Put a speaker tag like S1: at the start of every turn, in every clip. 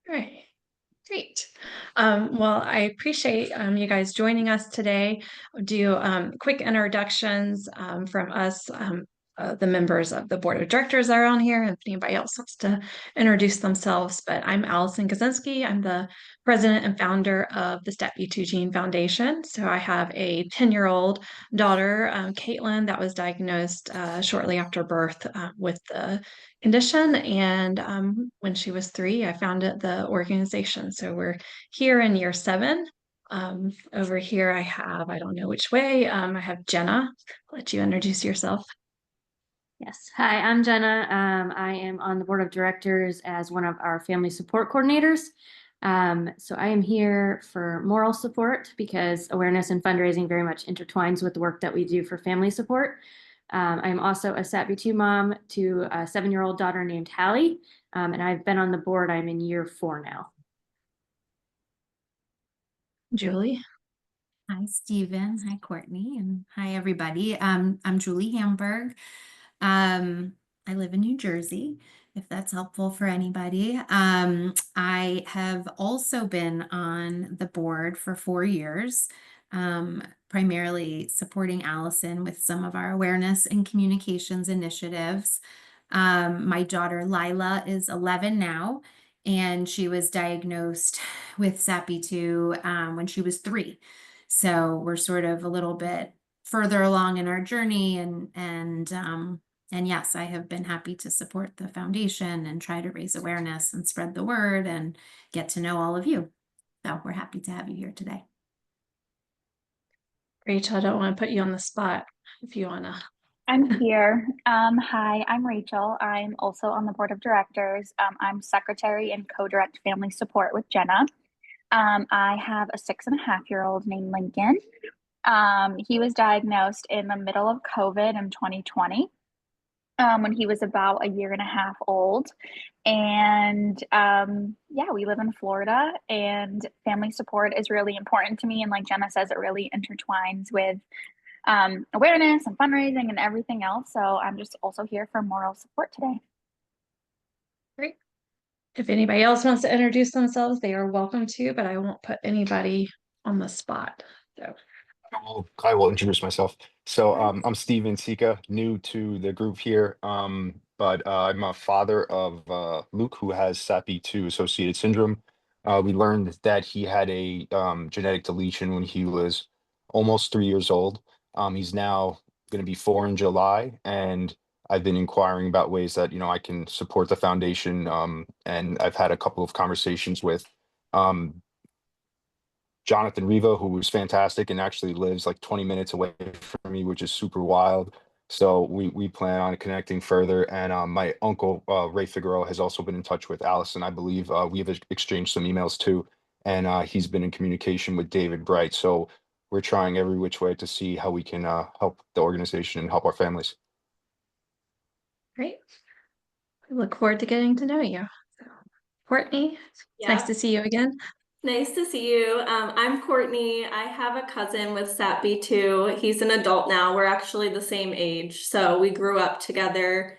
S1: All right. Great. Well, I appreciate you guys joining us today. I'll do quick introductions from us, the members of the board of directors that are on here, if anybody else wants to introduce themselves. But I'm Allison Kaczynski. I'm the president and founder of the SATB2 Gene Foundation. So I have a 10-year-old daughter, Caitlin, that was diagnosed shortly after birth with the condition. And when she was 3, I founded the organization. So we're here in year 7. Over here, I don't know which way, I have Jenna. I'll let you introduce yourself.
S2: Yes. Hi, I'm Jenna. I am on the board of directors as one of our family support coordinators. So I am here for moral support because awareness and fundraising very much intertwines with the work that we do for family support. I'm also a SATB2 mom to a 7-year-old daughter named Hallie, and I've been on the board. I'm in year 4 now.
S1: Julie.
S3: Hi, Stephen. Hi, Courtney. And hi, everybody. I'm Julie Hamburg. I live in New Jersey, if that's helpful for anybody. I have also been on the board for 4 years, primarily supporting Allison with some of our awareness and communications initiatives. My daughter Lila is 11 now, and she was diagnosed with SATB2 when she was 3. So we're sort of a little bit further along in our journey, and yes, I have been happy to support the foundation and try to raise awareness and spread the word and get to know all of you. So we're happy to have you here today.
S1: Rachel, I don't want to put you on the spot if you want to.
S4: I'm here. Hi, I'm Rachel. I'm also on the board of directors. I'm secretary and co-direct family support with Jenna. I have a 6.5-year-old named Lincoln. He was diagnosed in the middle of COVID in 2020, when he was about a year and a half old. And yeah, we live in Florida, and family support is really important to me. And like Jenna says, it really intertwines with awareness and fundraising and everything else. So I'm just also here for moral support today.
S1: Great. If anybody else wants to introduce themselves, they are welcome to, but I won't put anybody on the spot. So
S5: I will introduce myself. So I'm Steven Sika, new to the group here, but I'm a father of Luke, who has SATB2 associated syndrome. We learned that he had a genetic deletion when he was almost 3 years old. He's now going to be 4 in July, and I've been inquiring about ways that I can support the foundation. And I've had a couple of conversations with Jonathan Riva, who was fantastic and actually lives like 20 minutes away from me, which is super wild. So we plan on connecting further. And my uncle, Ray Figueroa, has also been in touch with Allison. I believe we have exchanged some emails too. And he's been in communication with David Bright. So we're trying every which way to see how we can help the organization and help our families.
S1: great. We look forward to getting to know you. So, Courtney, it's nice to see you again.
S6: Nice to see you. I'm Courtney. I have a cousin with SATB2. He's an adult now. We're actually the same age, so we grew up together.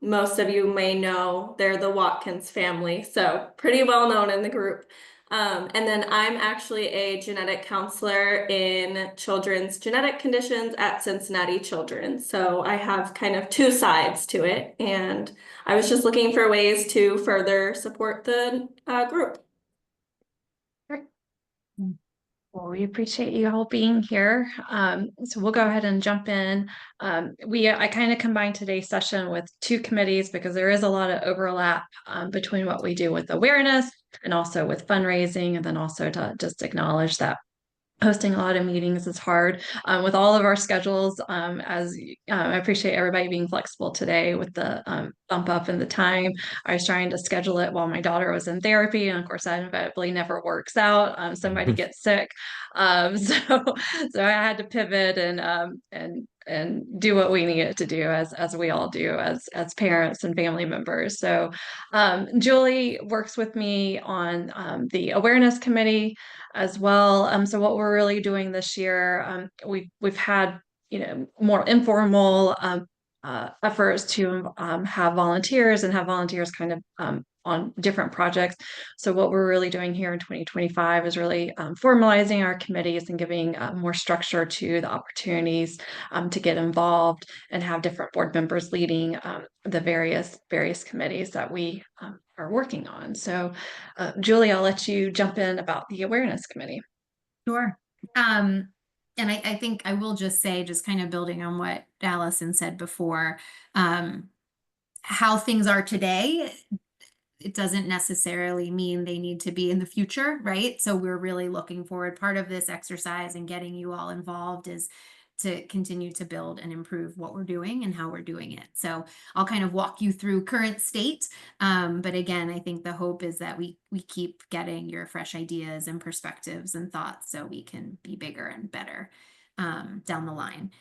S6: Most of you may know they're the Watkins family, so pretty well known in the group. And then I'm actually a genetic counselor in children's genetic conditions at Cincinnati Children's. So I have kind of 2 sides to it, and I was just looking for ways to further support the group.
S1: Well, we appreciate you all being here. So we'll go ahead and jump in. I kind of combined today's session with 2 committees because there is a lot of overlap between what we do with awareness and also with fundraising, and then also to just acknowledge that hosting a lot of meetings is hard with all of our schedules. I appreciate everybody being flexible today with the bump up in the time. I was trying to schedule it while my daughter was in therapy, and of course that inevitably never works out. Somebody gets sick, so I had to pivot and do what we needed to do as we all do as parents and family members. So Julie works with me on the awareness committee as well. So what we're really doing this year, we've had more informal efforts to have volunteers and have volunteers kind of on different projects. So what we're really doing here in 2025 is really formalizing our committees and giving more structure to the opportunities to get involved and have different board members leading the various committees that we are working on. So Julie, I'll let you jump in about the awareness committee.
S3: Sure. And I think I will just say, just kind of building on what Allison said before, how things are today, it doesn't necessarily mean they need to be in the future, right? So we're really looking forward. Part of this exercise and getting you all involved is to continue to build and improve what we're doing and how we're doing it. So I'll kind of walk you through current state. But again, I think the hope is that we keep getting your fresh ideas and perspectives and thoughts so we can be bigger and better down the line.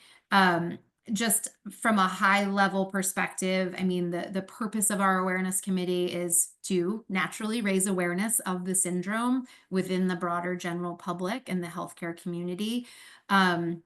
S3: Just from a high level perspective, I mean, the purpose of our awareness committee is to naturally raise awareness of the syndrome within the broader general public and the healthcare community. And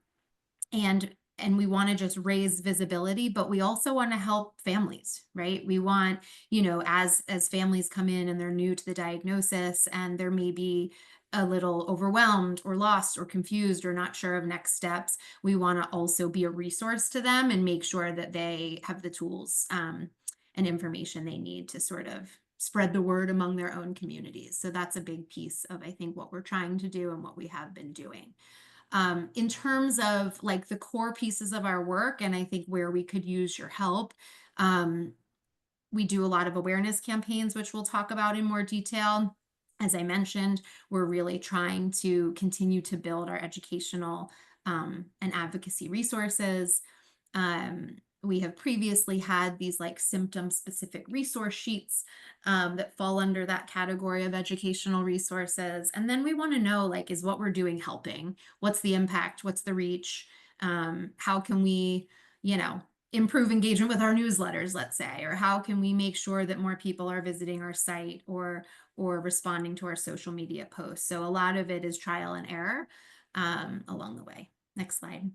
S3: we want to just raise visibility, but we also want to help families, right? We want, as families come in and they're new to the diagnosis and there may be a little overwhelmed or lost or confused or not sure of next steps, we want to also be a resource to them and make sure that they have the tools and information they need to sort of spread the word among their own communities. So that's a big piece of, I think, what we're trying to do and what we have been doing. In terms of like the core pieces of our work, and I think where we could use your help, we do a lot of awareness campaigns, which we'll talk about in more detail. As I mentioned, we're really trying to continue to build our educational and advocacy resources. We have previously had these like symptom specific resource sheets that fall under that category of educational resources. And then we want to know, like, is what we're doing helping? What's the impact? What's the reach? How can we, improve engagement with our newsletters, let's say, or how can we make sure that more people are visiting our site or responding to our social media posts? So a lot of it is trial and error along the way. Next slide.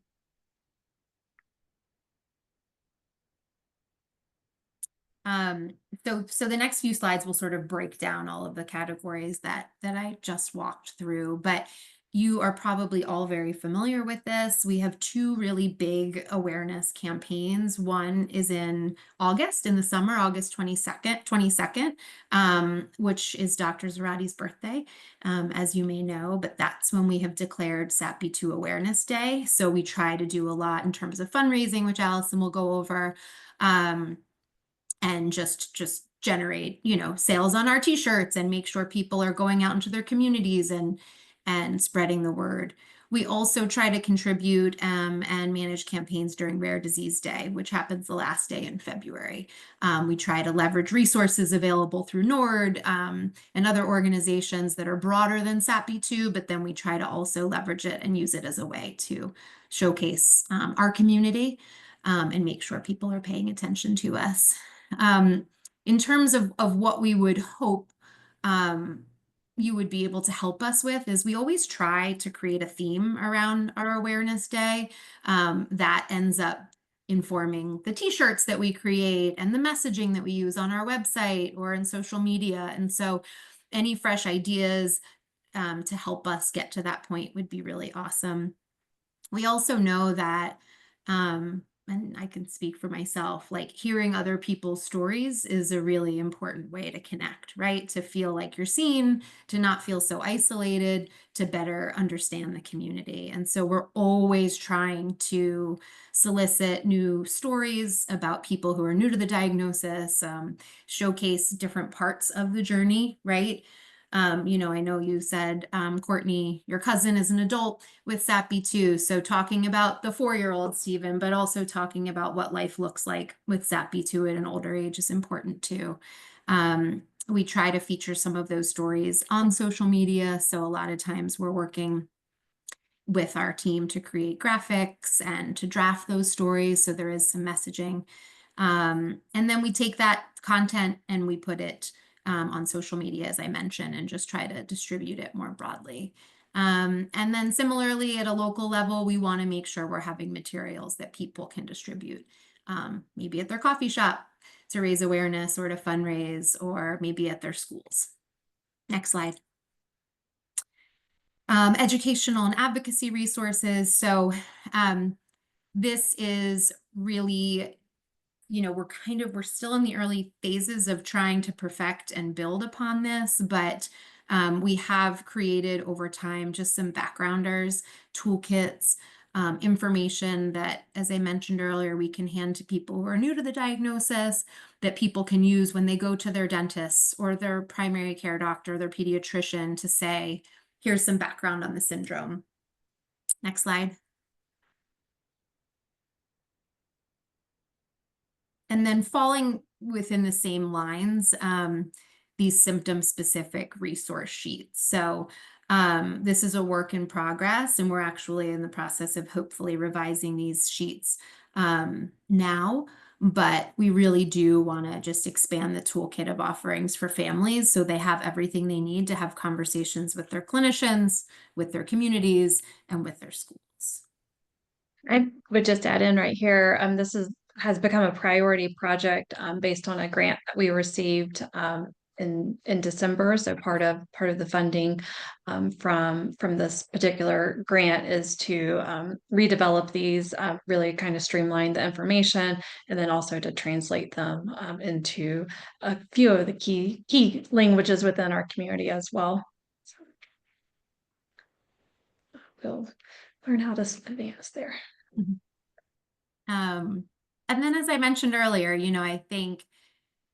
S3: So the next few slides will sort of break down all of the categories that I just walked through, but you are probably all very familiar with this. We have two really big awareness campaigns. One is in August, in the summer, August 22nd, which is Dr. Zarati's birthday, as you may know, but that's when we have declared SATB2 Awareness Day. So we try to do a lot in terms of fundraising, which Allison will go over. And just generate, sales on our t-shirts and make sure people are going out into their communities and spreading the word. We also try to contribute and manage campaigns during Rare Disease Day, which happens the last day in February. We try to leverage resources available through NORD and other organizations that are broader than SATB2, but then we try to also leverage it and use it as a way to showcase our community and make sure people are paying attention to us. In terms of what we would hope you would be able to help us with is we always try to create a theme around our awareness day that ends up informing the t-shirts that we create and the messaging that we use on our website or in social media. And so any fresh ideas to help us get to that point would be really awesome. We also know that and I can speak for myself, like hearing other people's stories is a really important way to connect, right? To feel like you're seen, to not feel so isolated, to better understand the community. And so we're always trying to solicit new stories about people who are new to the diagnosis, showcase different parts of the journey, right? I know you said, Courtney, your cousin is an adult with SATB2. So talking about the 4-year-old Stephen, but also talking about what life looks like with SATB2 at an older age is important too. We try to feature some of those stories on social media. So a lot of times we're working with our team to create graphics and to draft those stories. So there is some messaging. And then we take that content and we put it on social media, as I mentioned, and just try to distribute it more broadly. And then similarly at a local level, we want to make sure we're having materials that people can distribute maybe at their coffee shop to raise awareness or to fundraise, or maybe at their schools. Next slide. Educational and advocacy resources. So this is really, we're still in the early phases of trying to perfect and build upon this, but we have created over time just some backgrounders, toolkits, information that, as I mentioned earlier, we can hand to people who are new to the diagnosis, that people can use when they go to their dentists or their primary care doctor, their pediatrician, to say, here's some background on the syndrome. Next slide. And then falling within the same lines, these symptom-specific resource sheets. So this is a work in progress, and we're actually in the process of hopefully revising these sheets now. But we really do want to just expand the toolkit of offerings for families so they have everything they need to have conversations with their clinicians, with their communities, and with their schools.
S1: I would just add in right here, this has become a priority project based on a grant that we received in December. So part of the funding from this particular grant is to redevelop these, really kind of streamline the information, and then also to translate them into a few of the key languages within our community as well. So we'll learn how to advance there.
S3: Mm-hmm. And then, as I mentioned earlier, I think,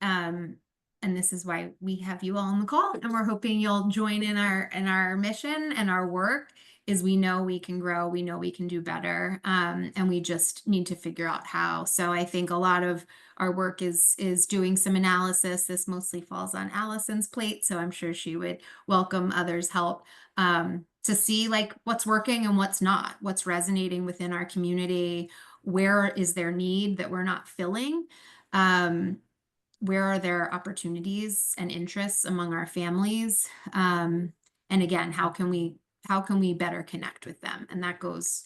S3: and this is why we have you all on the call, and we're hoping you'll join in our mission and our work, is we know we can grow, we know we can do better, and we just need to figure out how. So I think a lot of our work is doing some analysis. This mostly falls on Allison's plate, so I'm sure she would welcome others' help to see what's working and what's not, what's resonating within our community, where is there need that we're not filling, where are there opportunities and interests among our families, and again, how can we better connect with them? And that goes,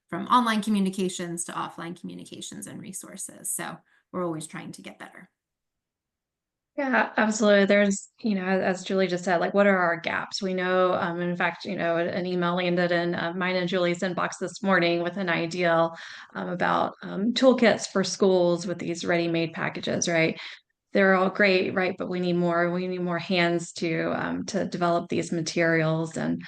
S3: from online communications to offline communications and resources. So we're always trying to get better.
S1: Yeah, absolutely. There's, as Julie just said, what are our gaps? We know, in fact, an email landed in mine and Julie's inbox this morning with an ideal about toolkits for schools with these ready-made packages, right? They're all great, right? But we need more. We need more hands to develop these materials and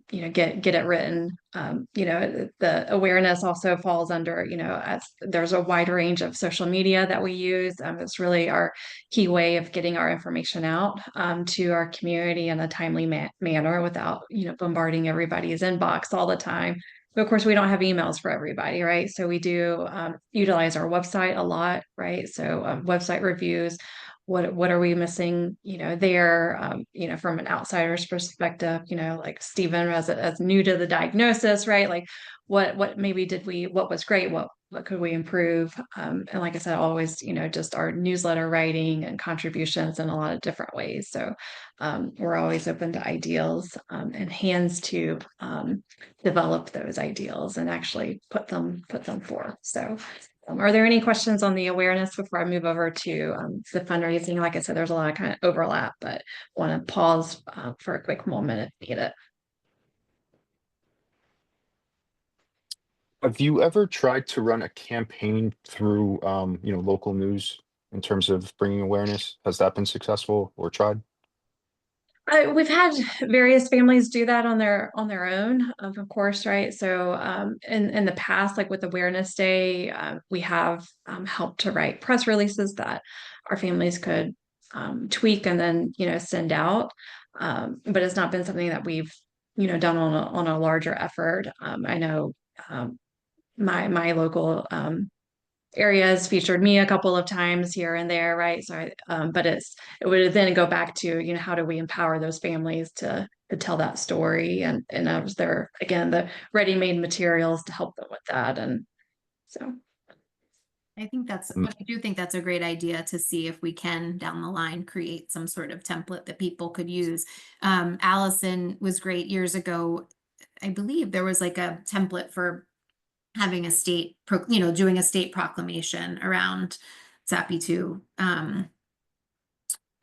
S1: get it written. The awareness also falls under as there's a wide range of social media that we use. It's really our key way of getting our information out to our community in a timely manner without bombarding everybody's inbox all the time. But of course, we don't have emails for everybody, right? So we do utilize our website a lot, right? So website reviews, what are we missing, there, from an outsider's perspective, like Stephen as new to the diagnosis, right? What maybe what was great, what could we improve? And like I said, always, just our newsletter writing and contributions in a lot of different ways. So we're always open to ideals and hands to develop those ideals and actually put them forth. So are there any questions on the awareness before I move over to the fundraising? Like I said, there's a lot of kind of overlap, but want to pause for a quick moment if needed.
S5: Have you ever tried to run a campaign through, local news in terms of bringing awareness? Has that been successful or tried?
S1: We've had various families do that on their own, of course, right? So in the past, like with Awareness Day, we have helped to write press releases that our families could tweak and then send out. But it's not been something that we've done on a larger effort. I know my local area has featured me a couple of times here and there, right? So, but it would then go back to how do we empower those families to tell that story, and was there again the ready-made materials to help them with that, and so.
S3: I do think that's a great idea to see if we can down the line create some sort of template that people could use. Allison was great years ago. I believe there was like a template for having a state, doing a state proclamation around SATB2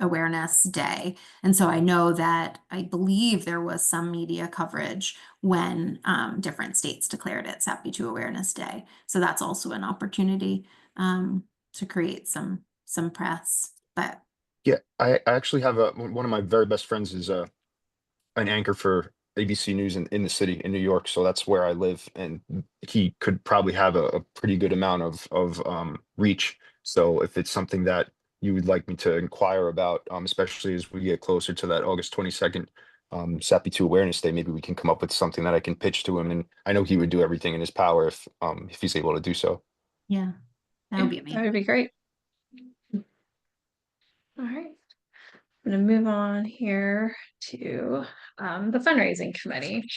S3: Awareness Day. And so I know that I believe there was some media coverage when different states declared it SATB2 Awareness Day. So that's also an opportunity to create some press. But
S5: Yeah, I actually have one of my very best friends is an anchor for ABC News in the city in New York. So that's where I live, and he could probably have a pretty good amount of reach. So if it's something that you would like me to inquire about, especially as we get closer to that August 22nd SAPI2 Awareness Day, maybe we can come up with something that I can pitch to him. And I know he would do everything in his power if he's able to do so.
S3: yeah, that would be
S1: That
S3: amazing.
S1: would be great. All right. I'm going to move on here to the fundraising committee.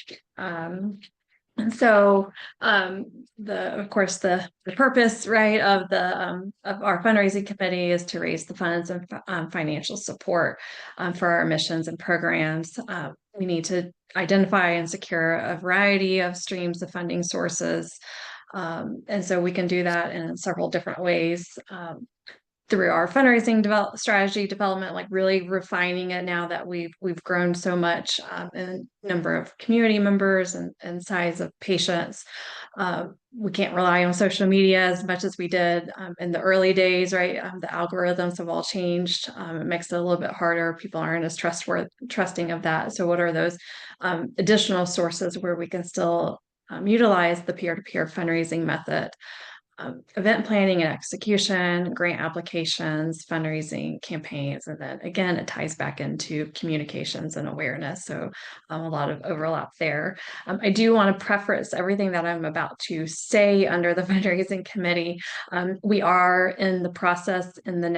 S1: And so of course the purpose, right, of our fundraising committee is to raise the funds and financial support for our missions and programs. We need to identify and secure a variety of streams of funding sources. And so we can do that in several different ways. Through our fundraising strategy development, like really refining it now that we've grown so much in number of community members and size of patients. We can't rely on social media as much as we did in the early days, right? The algorithms have all changed. It makes it a little bit harder. People aren't as trusting of that. So what are those additional sources where we can still utilize the peer-to-peer fundraising method? Event planning and execution, grant applications, fundraising campaigns, and then again, it ties back into communications and awareness. So a lot of overlap there. I do want to preface everything that I'm about to say under the fundraising committee. We are in the process in the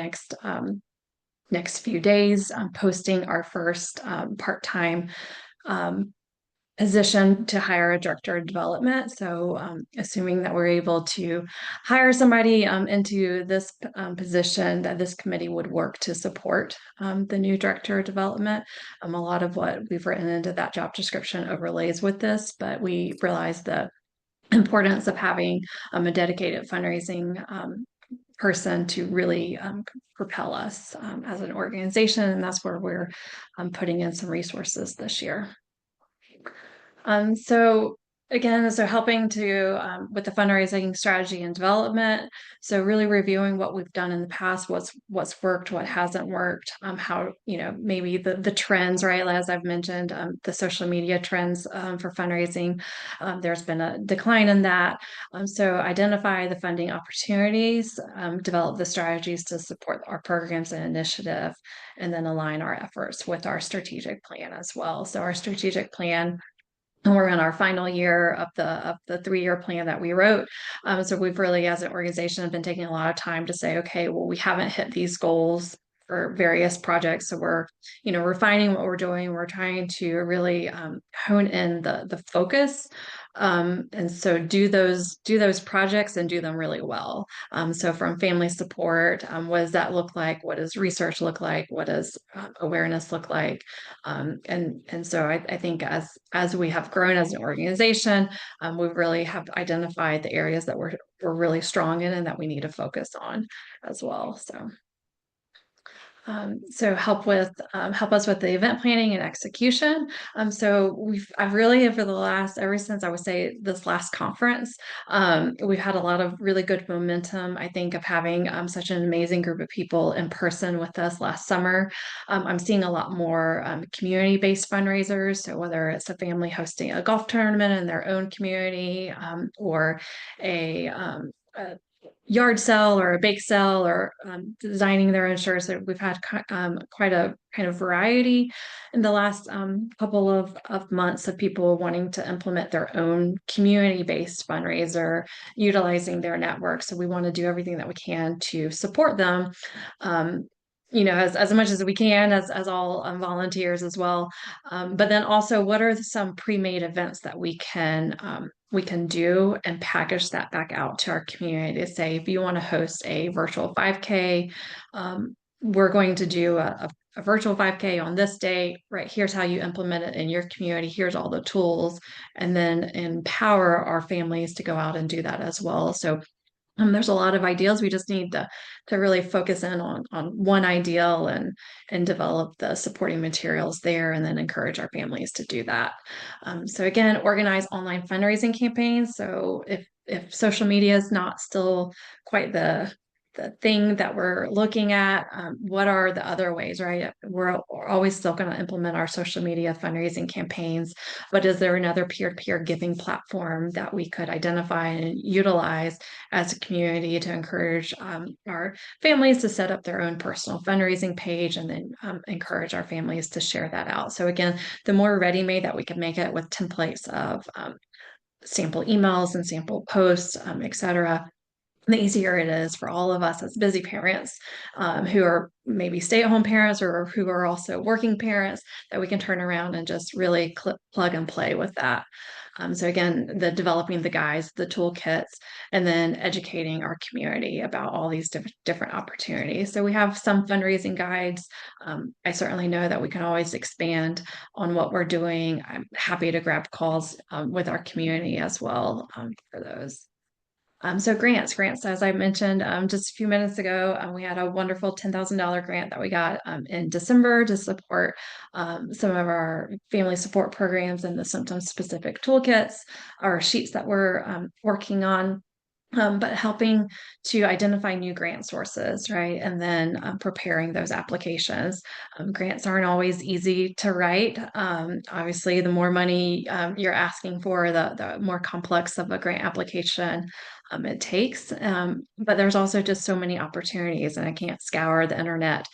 S1: next few days posting our first part-time position to hire a director of development. So assuming that we're able to hire somebody into this position, that this committee would work to support the new director of development. A lot of what we've written into that job description overlays with this, but we realize the importance of having a dedicated fundraising person to really propel us as an organization. And that's where we're putting in some resources this year. So again, helping to with the fundraising strategy and development. So really reviewing what we've done in the past, what's worked, what hasn't worked, how, maybe the trends, right? As I've mentioned, the social media trends for fundraising, there's been a decline in that. So identify the funding opportunities, develop the strategies to support our programs and initiative, and then align our efforts with our strategic plan as well. So our strategic plan, and we're in our final year of the 3-year plan that we wrote. So we've really, as an organization, been taking a lot of time to say, okay, well, we haven't hit these goals for various projects. So we're, refining what we're doing. We're trying to really hone in the focus. And so do those projects and do them really well. So from family support, what does that look like? What does research look like? What does awareness look like? And so I think as we have grown as an organization, we really have identified the areas that we're really strong in and that we need to focus on as well. So help us with the event planning and execution. So I've really, ever since I would say this last conference, we've had a lot of really good momentum, I think, of having such an amazing group of people in person with us last summer. I'm seeing a lot more community-based fundraisers. So whether it's a family hosting a golf tournament in their own community, or a yard sale or a bake sale, or designing their own shirts. So we've had quite a kind of variety in the last couple of months of people wanting to implement their own community-based fundraiser, utilizing their network. So we want to do everything that we can to support them. As much as we can, as all volunteers as well. But then also, what are some pre-made events that we can do and package that back out to our community to say, if you want to host a virtual 5K, we're going to do a a virtual 5K on this day, right? Here's how you implement it in your community. Here's all the tools, and then empower our families to go out and do that as well. So there's a lot of ideals. We just need to really focus in on one ideal and develop the supporting materials there, and then encourage our families to do that. So again, organize online fundraising campaigns. So if social media is not still quite the thing that we're looking at, what are the other ways, right? We're always still going to implement our social media fundraising campaigns, but is there another peer-to-peer giving platform that we could identify and utilize as a community to encourage our families to set up their own personal fundraising page, and then encourage our families to share that out? So again, the more ready-made that we can make it with templates of sample emails and sample posts, et cetera, the easier it is for all of us as busy parents who are maybe stay-at-home parents or who are also working parents, that we can turn around and just really plug and play with that. So again, the developing the guides, the toolkits, and then educating our community about all these different opportunities. So we have some fundraising guides. I certainly know that we can always expand on what we're doing. I'm happy to grab calls with our community as well for those. So grants, as I mentioned just a few minutes ago, we had a wonderful $10,000 grant that we got in December to support some of our family support programs and the symptom-specific toolkits or sheets that we're working on. But helping to identify new grant sources, right? And then preparing those applications. Grants aren't always easy to write. Obviously, the more money you're asking for, the more complex of a grant application it takes. But there's also just so many opportunities, and I can't scour the internet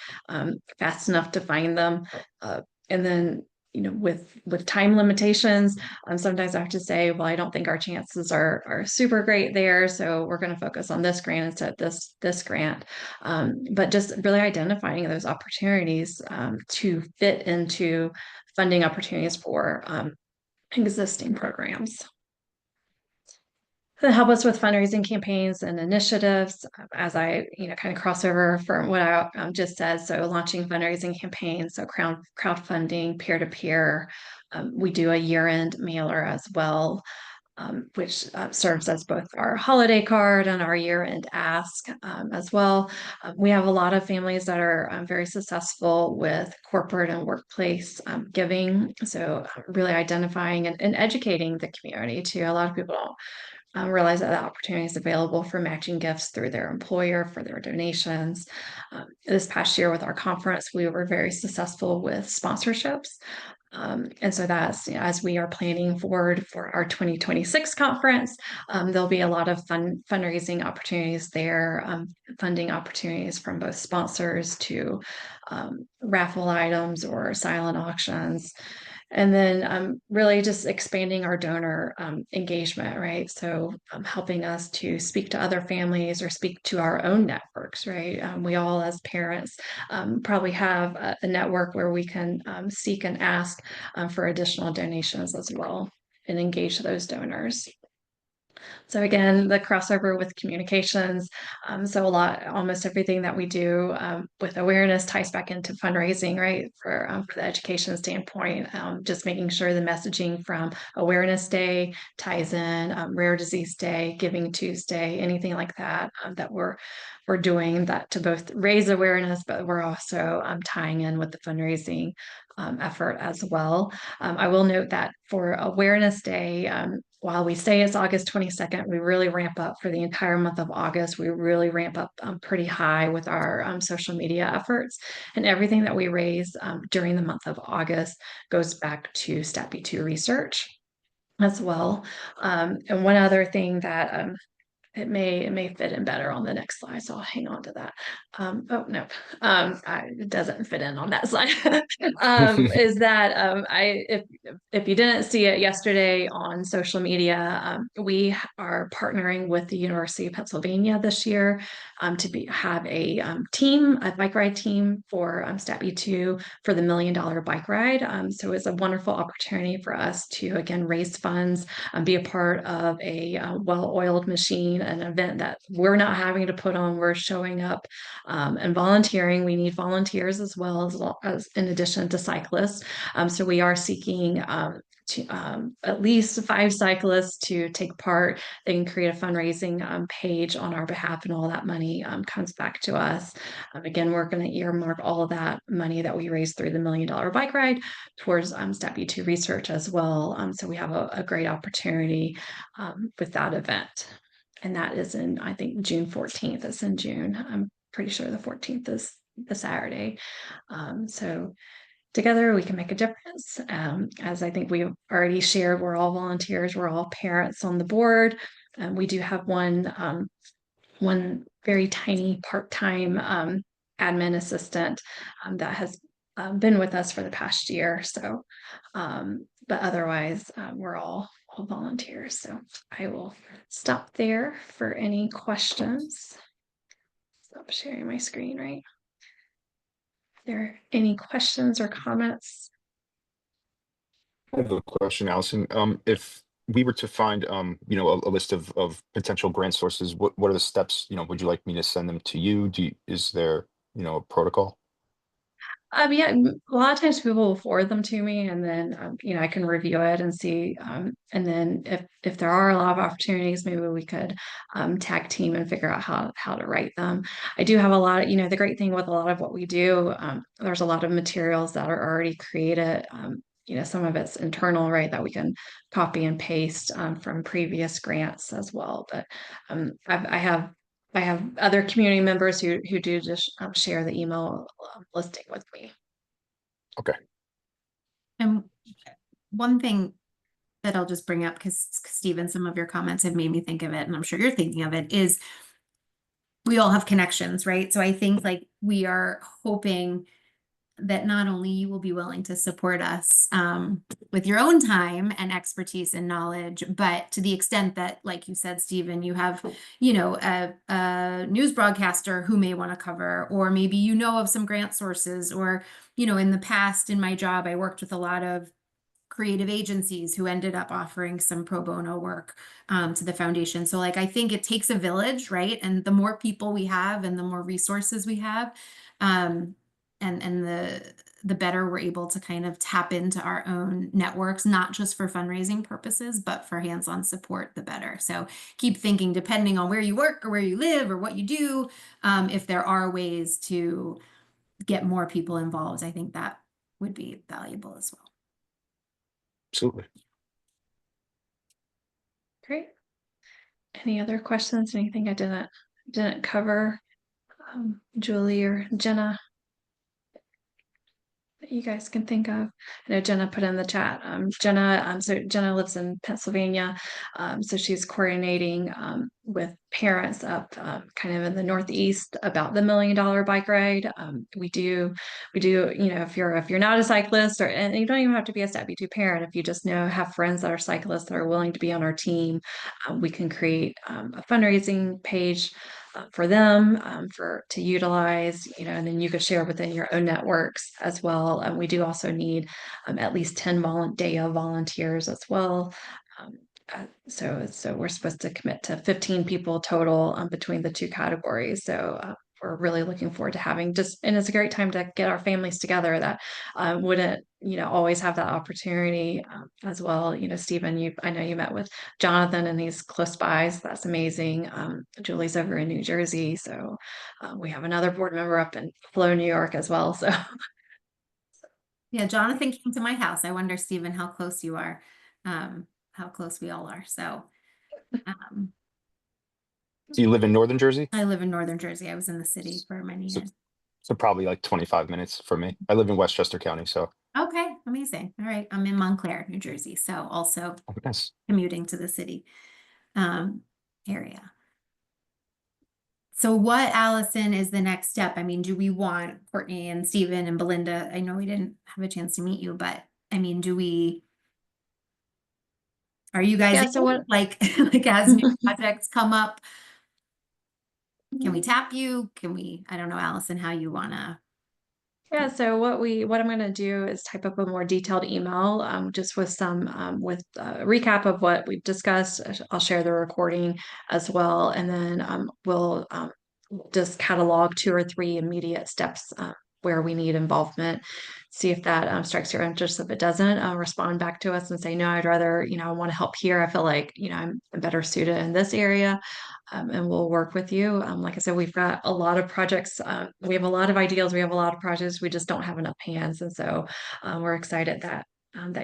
S1: fast enough to find them. And then with time limitations, sometimes I have to say, well, I don't think our chances are super great there, so we're going to focus on this grant instead of this grant. But just really identifying those opportunities to fit into funding opportunities for existing programs. To help us with fundraising campaigns and initiatives, as I kind of cross over from what I just said. So launching fundraising campaigns, so crowdfunding, peer-to-peer. We do a year-end mailer as well, which serves as both our holiday card and our year-end ask as well. We have a lot of families that are very successful with corporate and workplace giving. So really identifying and educating the community too. A lot of people don't realize that the opportunity is available for matching gifts through their employer for their donations. This past year with our conference, we were very successful with sponsorships. And so that's, as we are planning forward for our 2026 conference, there'll be a lot of fundraising opportunities there, funding opportunities from both sponsors to raffle items or silent auctions. And then really just expanding our donor engagement, right? So helping us to speak to other families or speak to our own networks, right? We all as parents probably have a network where we can seek and ask for additional donations as well and engage those donors. So again, the crossover with communications. So almost everything that we do with awareness ties back into fundraising, right? For the education standpoint, just making sure the messaging from Awareness Day ties in, Rare Disease Day, Giving Tuesday, anything like that, that we're doing that to both raise awareness, but we're also tying in with the fundraising effort as well. I will note that for Awareness Day, while we say it's August 22nd, we really ramp up for the entire month of August. We really ramp up pretty high with our social media efforts, and everything that we raise during the month of August goes back to SATB2 research as well. And one other thing that it may fit in better on the next slide, so I'll hang on to that. Oh no, it doesn't fit in on that slide. Is that if you didn't see it yesterday on social media, we are partnering with the University of Pennsylvania this year to have a bike ride team for SATB2 for the $1 Million Bike Ride. So it's a wonderful opportunity for us to again raise funds, be a part of a well-oiled machine an event that we're not having to put on. We're showing up and volunteering. We need volunteers as well as in addition to cyclists. So we are seeking at least 5 cyclists to take part. They can create a fundraising page on our behalf, and all that money comes back to us. Again, we're going to earmark all of that money that we raise through the $1 Million Bike Ride towards SATB2 research as well. So we have a great opportunity with that event. And that is in, I think, June 14th. It's in June. I'm pretty sure the 14th is the Saturday. So together we can make a difference. As I think we've already shared, we're all volunteers, we're all parents on the board. We do have one very tiny part-time admin assistant that has been with us for the past year. So, but otherwise, we're all volunteers. So I will stop there for any questions. Stop sharing my screen, right? There any questions or comments?
S5: I have a question, Allison. If we were to find, you know, a list of potential grant sources, what are the steps? You know, would you like me to send them to you? Is there, you know, a protocol?
S1: Yeah, a lot of times people will forward them to me, and then I can review it and see. And then if there are a lot of opportunities, maybe we could tag team and figure out how to write them. I do have a lot of, the great thing with a lot of what we do, there's a lot of materials that are already created. Some of it's internal, right, that we can copy and paste from previous grants as well. But I have other community members who do just share the email listing with me.
S5: Okay.
S3: And one thing that I'll just bring up, because Stephen, some of your comments have made me think of it, and I'm sure you're thinking of it, is we all have connections, right? So I think like we are hoping that not only you will be willing to support us with your own time and expertise and knowledge, but to the extent that, like you said, Stephen, you have, a news broadcaster who may want to cover, or maybe of some grant sources, or, in the past in my job, I worked with a lot of creative agencies who ended up offering some pro bono work to the foundation. So like, I think it takes a village, right? And the more people we have and the more resources we have, and the better we're able to kind of tap into our own networks, not just for fundraising purposes, but for hands-on support, the better. So keep thinking, depending on where you work or where you live or what you do, if there are ways to get more people involved, I think that would be valuable as well.
S5: Absolutely.
S1: Great. Any other questions? Anything I didn't cover? Julie or Jenna, that you guys can think of? I know Jenna put in the chat. So Jenna lives in Pennsylvania, so she's coordinating with parents up kind of in the Northeast about the $1 Million Bike Ride. We do, if you're not a cyclist, and you don't even have to be a SATB2 parent, if you just have friends that are cyclists that are willing to be on our team, we can create a fundraising page for them to utilize, and then you could share within your own networks as well. And we do also need at least 10 day of volunteers as well. So we're supposed to commit to 15 people total between the 2 categories. So we're really looking forward to having and it's a great time to get our families together that wouldn't, always have that opportunity as well. Stephen, I know you met with Jonathan and he's close by, so that's amazing. Julie's over in New Jersey. So we have another board member up in Buffalo, New York as well. So
S3: yeah, Jonathan came to my house. I wonder, Stephen, how close you are, how close we all are. So
S5: Do you live in Northern Jersey?
S3: I live in Northern Jersey. I was in the city for many years.
S5: So probably like 25 minutes for me. I live in Westchester County, so.
S3: Okay, amazing. All right, I'm in Montclair, New Jersey, so also
S5: Nice.
S3: commuting to the city area. So what, Allison, is the next step? I mean, do we want Courtney and Stephen and Belinda? I know we didn't have a chance to meet you, but I mean, are you guys like as new projects come up? Can we tap you? I don't know, Allison, how you wanna.
S1: Yeah, so what I'm going to do is type up a more detailed email, just with some with a recap of what we've discussed. I'll share the recording as well, and then we'll just catalog 2 or 3 immediate steps where we need involvement. See if that strikes your interest. If it doesn't, respond back to us and say, no, I'd rather, I want to help here. I feel like, I'm better suited in this area. And we'll work with you. Like I said, we've got a lot of projects. We have a lot of ideas. We have a lot of projects. We just don't have enough hands. And so we're excited that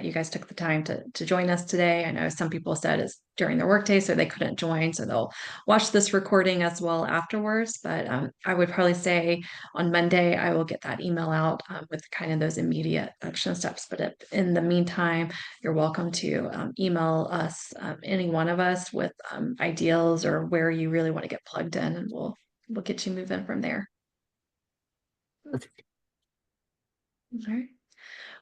S1: you guys took the time to join us today. I know some people said it's during their workday, so they couldn't join. So they'll watch this recording as well afterwards. But I would probably say on Monday, I will get that email out with kind of those immediate action steps. But in the meantime, you're welcome to email us, any one of us, with ideals or where you really want to get plugged in, and we'll get you moving from there. All right.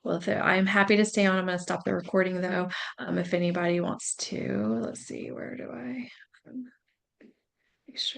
S1: Well, I'm happy to stay on. I'm going to stop the recording though. If anybody wants to, let's see, where do I make sure?